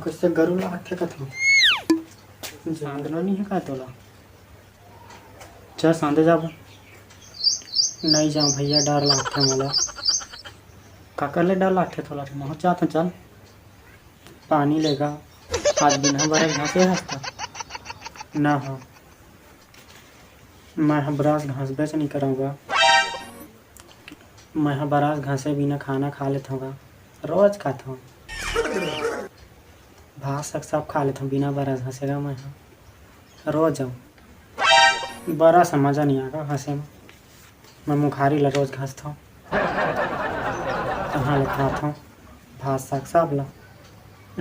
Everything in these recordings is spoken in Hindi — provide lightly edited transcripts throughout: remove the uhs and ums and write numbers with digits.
कसं गरूला हात का तू सांगणं नहीं है का तोला चल सांदे जाब नहीं जाऊँ भैया डर लगता मला काकर ले डर लगता थोड़ा मैं चाहता चल पानी लेगा आज बिना बरस घासे हंसता ना हो मैं बरस घास बेच नहीं कराऊंगा मैं बरस घासे बिना खाना खा लेता हूँ रोज खाता हूँ भात सक सब खा लेता हूँ बिना बरस घासेगा मैं रोज जाऊँ बड़ा सा मज़ा नहीं आएगा घासे में मैं मुखारी ला रोज घासता हूँ कहाँ ले खाता हूँ भात सक सब ला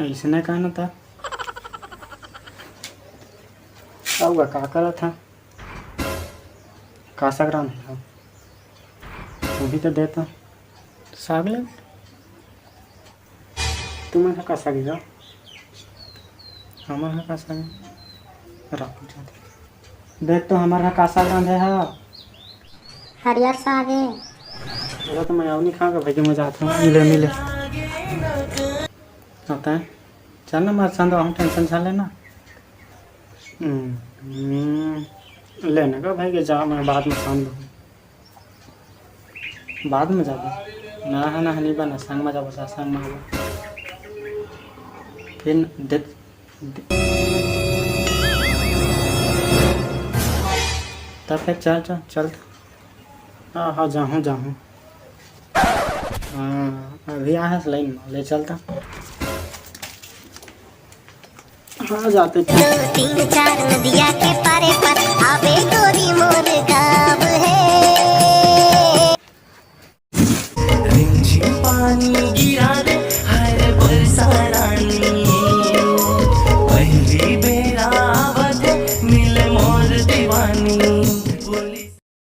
इसने कहना था अब का करा था का सगरान है वो भी तो देता साग ले तुम्हें का सगेगा हमारा का साग रख देख तो हमारा का साग रांधे है हरियर साग है चलो तो मैं नहीं खाऊंगा भाई मैं जाता हूँ मिले मिले होता है चल ना मत संदो हम टेंशन छा लेना लेने का भाई के जा मैं बाद में शाम दूँ बाद में जाबो ना है ना नहीं बना संग में जाबो संग में फिर देख तब फिर चल चल चल हाँ हाँ जाऊँ जाऊँ हाँ अभी आया है लाइन ले चलता हाँ जाते 2 3 4 नदिया के पारे पर आवे गोरी मोर गाँव है।